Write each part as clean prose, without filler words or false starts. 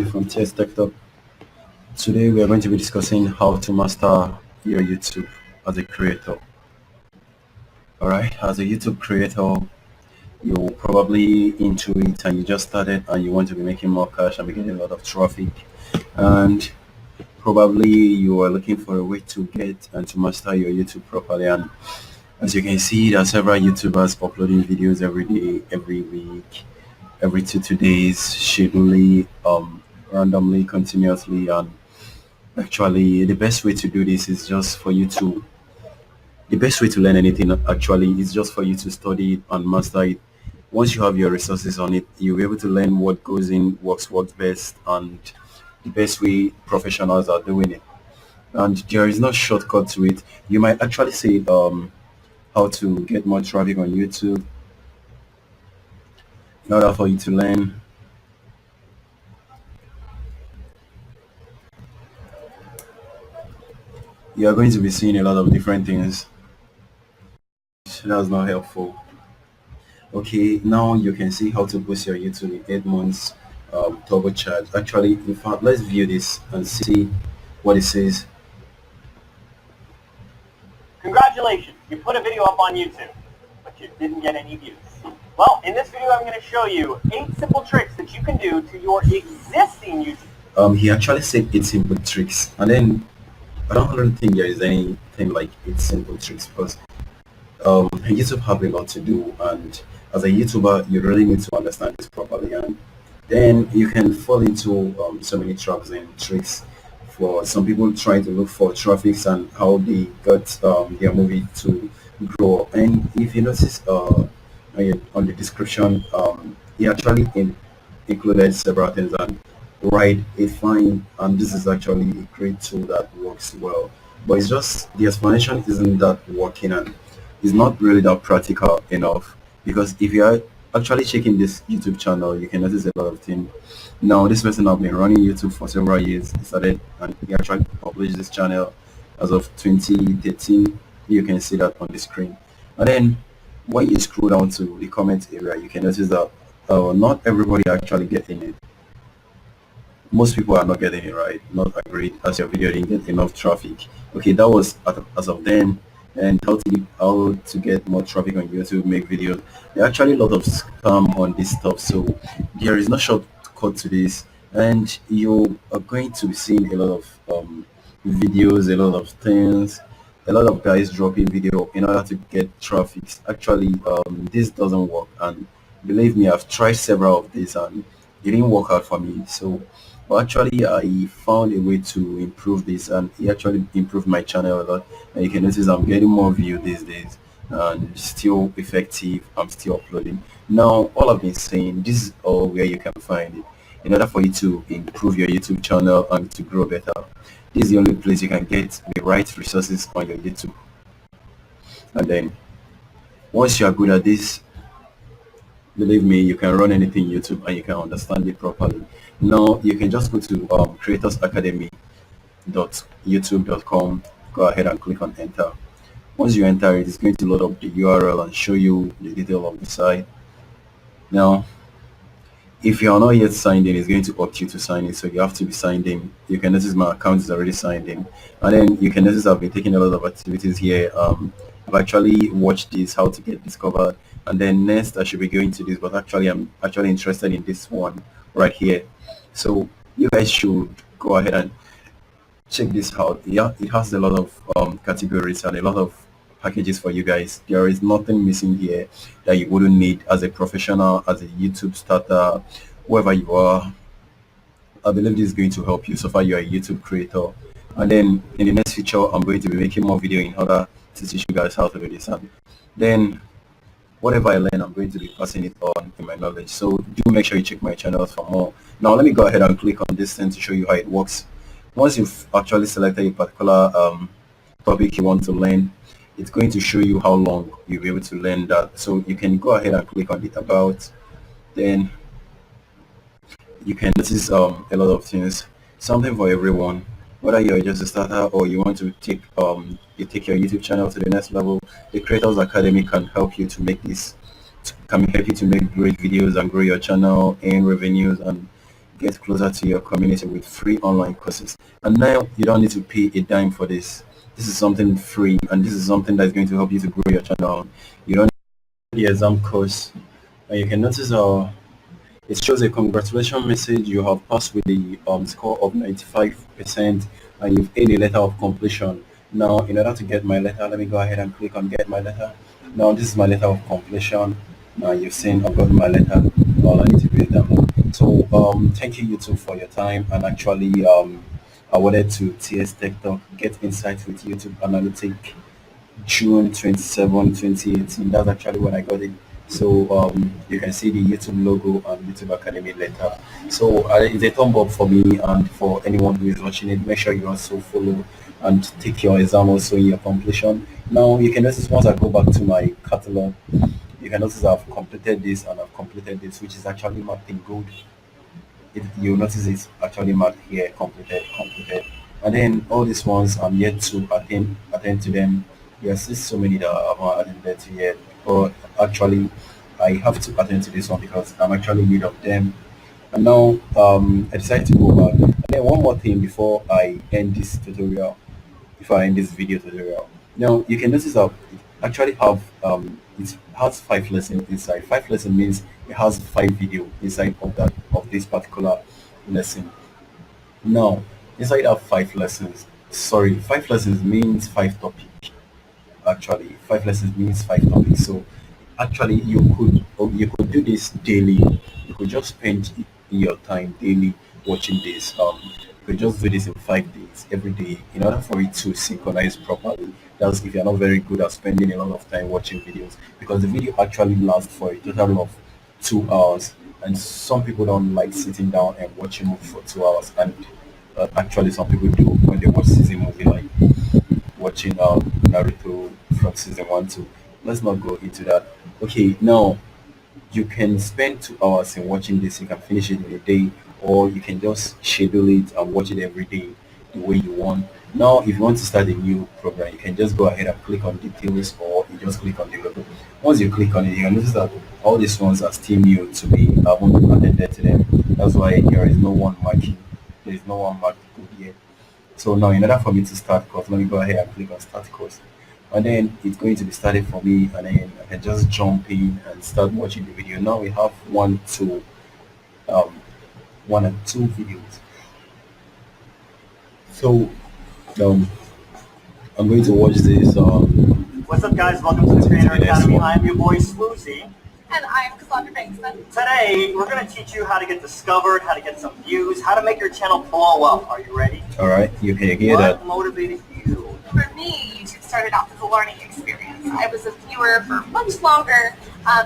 from TsTechTalk. Today we are going to be discussing how to master your YouTube as a creator. Alright, as a YouTube creator, you're probably into it and you just started and you want to be making more cash and be getting a lot of traffic, and probably you are looking for a way to get and to master your YouTube properly. And as you can see, there are several YouTubers uploading videos every day, every week, every two days, schedulely, randomly, continuously. And actually, the best way to do this is just for you to, the best way to learn anything actually is just for you to study it and master it. Once you have your resources on it, you'll be able to learn what goes in, works best, and the best way professionals are doing it. And there is no shortcut to it. You might actually say how to get more traffic on YouTube in order for you to learn. You are going to be seeing a lot of different things. That's not helpful. Okay, now you can see how to boost your YouTube in 8 months turbocharge. Actually, in fact, let's view this and see what it says. Congratulations, you put a video up on YouTube, but you didn't get any views. Well, in this video I'm going to show you 8 simple tricks that you can do to your existing YouTube. He actually said 8 simple tricks, and then I don't really think there is anything like 8 simple tricks, because YouTube have a lot to do, and as a YouTuber you really need to understand this properly, and then you can fall into so many traps and tricks. For some people trying to look for traffics and how they got their movie to grow. And if you notice on the description, he actually included several things and write a fine, and this is actually a great tool that works well, but it's just the explanation isn't that working, and it's not really that practical enough. Because if you are actually checking this YouTube channel, you can notice a lot of things. Now, this person have been running YouTube for several years. He started and he actually published this channel as of 2013. You can see that on the screen. And then when you scroll down to the comment area, you can notice that not everybody actually getting it. Most people are not getting it right, not agreed, as your video didn't get enough traffic. Okay, that was as of then. And how to get more traffic on YouTube, make videos. There are actually a lot of scam on this stuff, so there is no shortcut to this, and you are going to be seeing a lot of videos, a lot of things, a lot of guys dropping video in order to get traffic. Actually, this doesn't work, and believe me, I've tried several of these and it didn't work out for me. So but actually I found a way to improve this, and it actually improved my channel a lot. And you can notice I'm getting more view these days and still effective. I'm still uploading. Now all I've been saying, this is all where you can find it. In order for you to improve your YouTube channel and to grow better, this is the only place you can get the right resources on your YouTube. And then once you are good at this, believe me, you can run anything YouTube and you can understand it properly. Now you can just go to creatorsacademy.youtube.com. Go ahead and click on enter. Once you enter it, it's going to load up the URL and show you the detail of the site. Now if you are not yet signed in, it's going to opt you to sign in, so you have to be signed in. You can notice my account is already signed in, and then you can notice I've been taking a lot of activities here. I've actually watched this, how to get discovered, and then next I should be going to this, but actually I'm actually interested in this one right here. So you guys should go ahead and check this out. Yeah, it has a lot of categories and a lot of packages for you guys. There is nothing missing here that you wouldn't need as a professional, as a YouTube starter, whoever you are. I believe this is going to help you so far you're a YouTube creator. And then in the next future, I'm going to be making more video in order to teach you guys how to do this. And then whatever I learn, I'm going to be passing it on in my knowledge. So do make sure you check my channels for more. Now let me go ahead and click on this thing to show you how it works. Once you've actually selected a particular topic you want to learn, it's going to show you how long you'll be able to learn that. So you can go ahead and click on it about. Then you can notice a lot of things, something for everyone. Whether you're just a starter or you want to take you take your YouTube channel to the next level, the Creators Academy can help you to make this, can help you to make great videos and grow your channel, earn revenues, and get closer to your community with free online courses. And now you don't need to pay a dime for this. This is something free, and this is something that's going to help you to grow your channel. You don't need the exam course. And you can notice it shows a congratulations message. You have passed with the score of 95%, and you've earned a letter of completion. Now, in order to get my letter, let me go ahead and click on get my letter. Now, this is my letter of completion. Now, you've seen I've got my letter. All I need to do is download. So, thank you, YouTube, for your time. And actually, I wanted to TsTechTalk get insights with YouTube Analytics June 27, 2018. That's actually when I got it. So you can see the YouTube logo and YouTube Academy letter. So it's a thumb up for me and for anyone who is watching it. Make sure you also follow and take your exam also in your completion. Now you can notice once I go back to my catalog, you can notice I've completed this and I've completed this, which is actually marked in gold. You'll notice it's actually marked here, completed. And then all these ones I'm yet to attend to them. There's still so many that I've not attended to yet. But actually I have to attend to this one because I'm actually rid of them. And now I decided to go back. And then one more thing before I end this tutorial, before I end this video tutorial. Now you can notice that it actually have it has 5 lessons inside. 5 lesson means it has 5 video inside of this particular lesson. Now inside of 5 lessons, sorry, 5 lessons means 5 topics. Actually 5 lessons means 5 topics. So actually you could do this daily. You could just spend your time daily watching this. You could just do this in 5 days every day in order for it to synchronize properly. That's if you're not very good at spending a lot of time watching videos, because the video actually lasts for a total of 2 hours, and some people don't like sitting down and watching movie for 2 hours. And actually some people do when they watch season movie, like watching Naruto from season 1 to. Let's not go into that. Okay, now you can spend 2 hours in watching this. You can finish it in a day, or you can just schedule it and watch it every day the way you want. Now, if you want to start a new program, you can just go ahead and click on details, or you just click on the logo. Once you click on it, you can notice that all these ones are still new to me. I haven't attended to them. That's why there is no one marking. There is no one marked good yet. So now, in order for me to start course, let me go ahead and click on start course, and then it's going to be started for me, and then I can just jump in and start watching the video. Now we have um, 1 and 2 videos. So um, I'm going to watch this. What's up, guys? Welcome to the Creator Academy. I'm your boy Swoozy. And I'm Cassandra Banksman. Today, we're going to teach you how to get discovered, how to get some views, how to make your channel blow up. Are you ready? All right, you can hear What that. motivated you? For me, YouTube started off as a learning experience. I was a viewer for much longer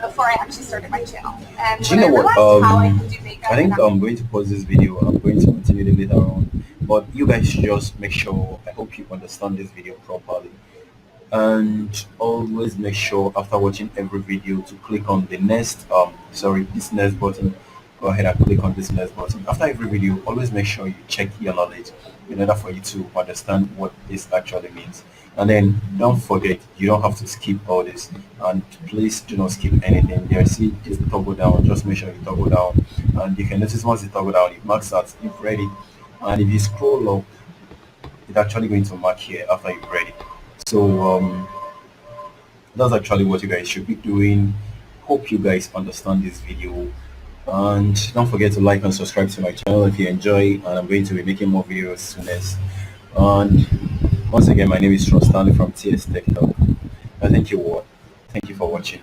before I actually started my channel. And Do you when know I what? realized how I could do makeup, I think and I'm going to pause this video. I'm going to continue it later on. But you guys should just make sure. I hope you understand this video properly, and always make sure after watching every video to click on the next this next button. Go ahead and click on this next button after every video. Always make sure you check your knowledge in order for you to understand what this actually means. And then don't forget, you don't have to skip all this, and please do not skip anything. There, see this toggle down, just make sure you toggle down, and you can notice once you toggle down it marks that you've read it. And if you scroll up, it's actually going to mark here after you've read it. So that's actually what you guys should be doing. Hope you guys understand this video, and don't forget to like and subscribe to my channel if you enjoy, and I'm going to be making more videos soonest. And once again, my name is Stanley from TsTechTalk. And thank you for watching.